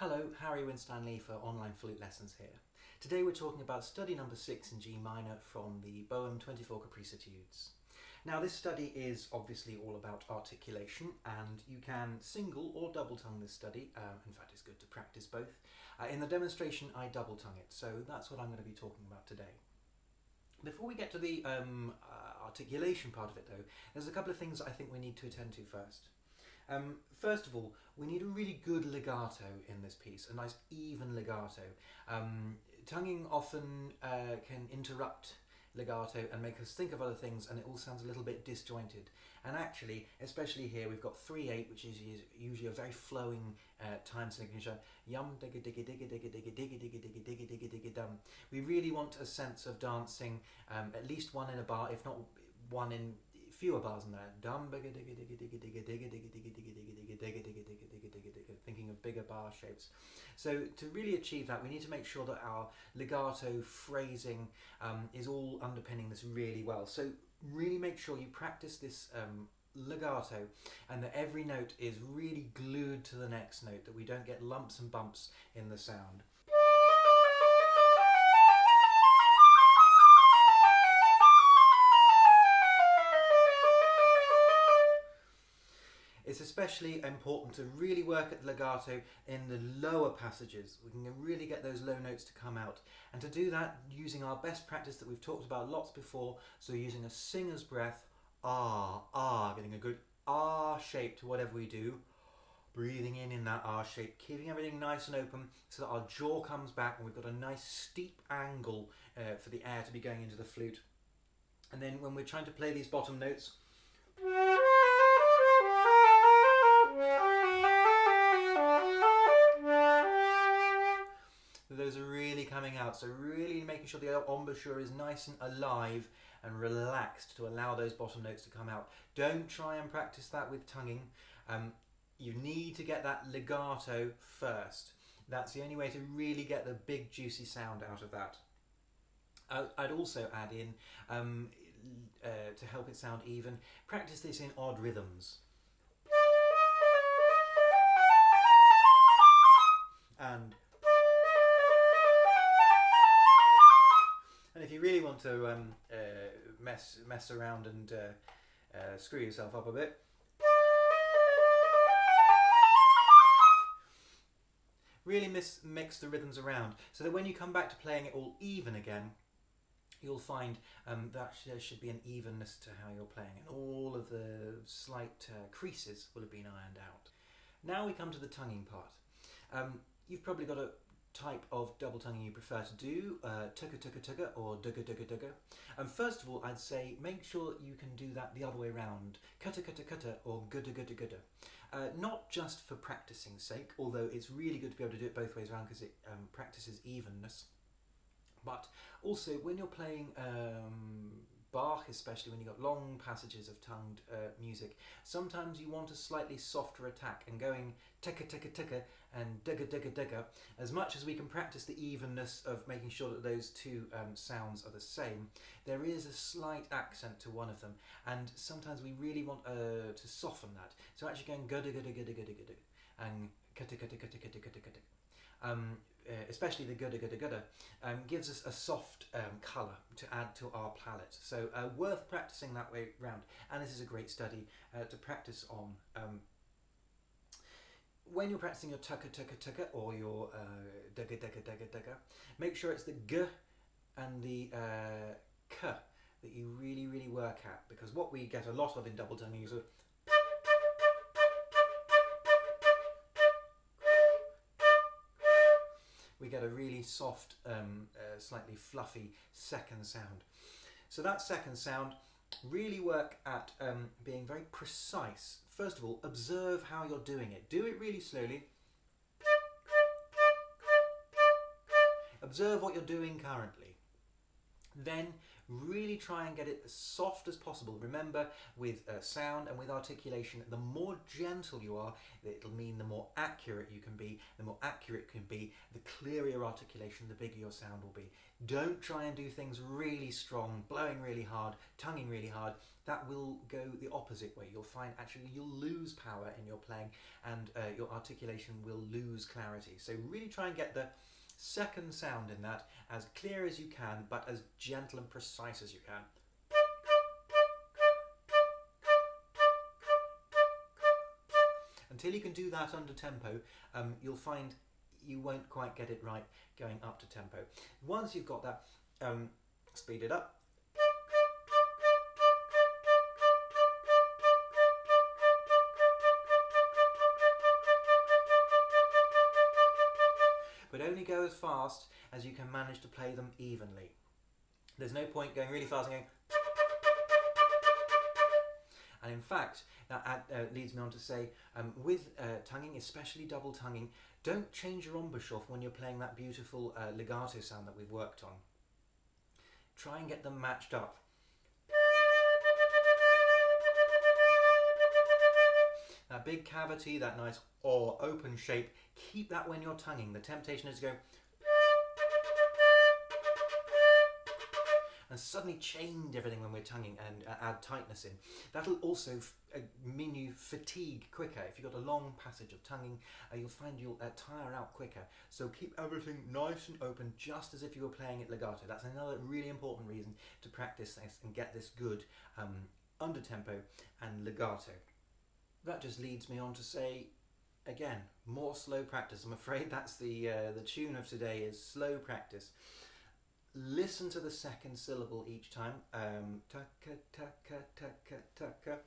Hello, Harry Winstanley for Online Flute Lessons here. Today we're talking about study number 6 in G minor from the Boehm 24 Caprices-etudes. Now this study is obviously all about articulation, and you can single or double tongue this study. In fact, it's good to practice both. In the demonstration I double tongue it, so that's what I'm going to be talking about today. Before we get to the articulation part of it though, there's a couple of things I think we need to attend to first. First of all, we need a really good legato in this piece, a nice even legato. Tonguing often can interrupt legato and make us think of other things, and it all sounds a little bit disjointed. And actually, especially here, we've got 3/8, which is usually a very flowing time signature. Yum digga digga digga digga digga digga digga digga digga digga digga dum. We really want a sense of dancing, at least one in a bar, if not one in fewer bars than that. Dum digga digga digga digga digga digga digga digga digga digga digga digga digga digga digga digga digga. Thinking of bigger bar shapes. So to really achieve that, we need to make sure that our legato phrasing is all underpinning this really well. So really make sure you practice this legato, and that every note is really glued to the next note, that we don't get lumps and bumps in the sound. It's especially important to really work at the legato in the lower passages. We can really get those low notes to come out. And to do that, using our best practice that we've talked about lots before, so using a singer's breath, ah, ah, getting a good ah shape to whatever we do, breathing in that ah shape, keeping everything nice and open so that our jaw comes back and we've got a nice steep angle for the air to be going into the flute. And then when we're trying to play these bottom notes, those are really coming out, so really making sure the embouchure is nice and alive and relaxed to allow those bottom notes to come out. Don't try and practice that with tonguing. You need to get that legato first. That's the only way to really get the big juicy sound out of that. I'd also add in, to help it sound even, practice this in odd rhythms. And if you really want to mess around and screw yourself up a bit, really mix the rhythms around, so that when you come back to playing it all even again, you'll find that there should be an evenness to how you're playing, and all of the slight creases will have been ironed out. Now we come to the tonguing part. You've probably got a type of double tonguing you prefer to do, tugga tugga tugga or dugga dugga dugga. And first of all, I'd say make sure that you can do that the other way around, cutta cutta cutta or gudda gudda gudda. Not just for practicing's sake, although it's really good to be able to do it both ways around because it practices evenness, but also when you're playing Bach, especially when you've got long passages of tongued music, sometimes you want a slightly softer attack, and going ticka ticka ticka and dugga dugga dugga, as much as we can practice the evenness of making sure that those two sounds are the same, there is a slight accent to one of them, and sometimes we really want to soften that. So actually going gudda gudda gudda gudda gudda and kutta kutta kutta kutta kutta kutta. Especially the gudda gudda gudda, gives us a soft colour to add to our palette. So worth practicing that way round, and this is a great study to practice on. When you're practicing your tukka tukka tukka or your dugga dugga dugga dugga, make sure it's the g and the k that you really work at, because what we get a lot of in double tonguing is we get a really soft, slightly fluffy second sound. So that second sound, really work at being very precise. First of all, observe how you're doing it. Do it really slowly. Observe what you're doing currently. Then Really try and get it as soft as possible. Remember, with sound and with articulation, the more gentle you are, it'll mean the more accurate you can be. The more accurate you can be, the clearer your articulation, the bigger your sound will be. Don't try and do things really strong, blowing really hard, tonguing really hard. That will go the opposite way. You'll find actually you'll lose power in your playing, and your articulation will lose clarity. So really try and get the second sound in that as clear as you can, but as gentle and precise as you can. Until you can do that under tempo, you'll find you won't quite get it right going up to tempo. Once you've got that, speed it up. But only go as fast as you can manage to play them evenly. There's no point going really fast and going. And in fact, that leads me on to say, with tonguing, especially double tonguing, don't change your embouchure when you're playing that beautiful legato sound that we've worked on. Try and get them matched up. That big cavity, that nice or open shape, keep that when you're tonguing. The temptation is to go and suddenly change everything when we're tonguing and add tightness in. That'll also mean you fatigue quicker. If you've got a long passage of tonguing, you'll find you'll tire out quicker. So keep everything nice and open, just as if you were playing it legato. That's another really important reason to practice this and get this good under tempo and legato. That just leads me on to say, again, more slow practice. I'm afraid that's the tune of today is slow practice. Listen to the second syllable each time. Taka, taka, taka, taka.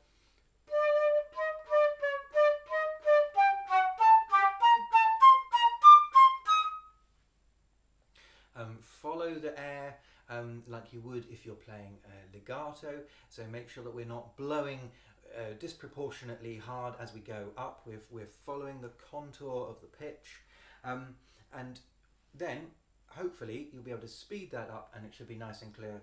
Follow the air like you would if you're playing legato. So make sure that we're not blowing disproportionately hard as we go up. We're following the contour of the pitch, and then hopefully you'll be able to speed that up and it should be nice and clear.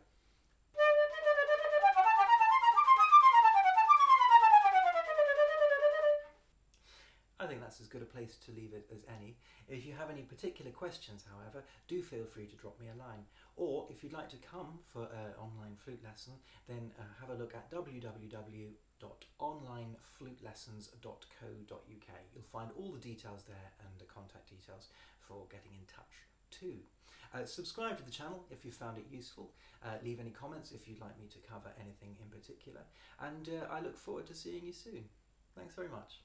I think that's as good a place to leave it as any. If you have any particular questions, however, do feel free to drop me a line. Or if you'd like to come for an online flute lesson, then have a look at www.onlineflutelessons.co.uk. You'll find all the details there and the contact details for getting in touch too. Subscribe to the channel if you found it useful. Leave any comments if you'd like me to cover anything in particular. And I look forward to seeing you soon. Thanks very much.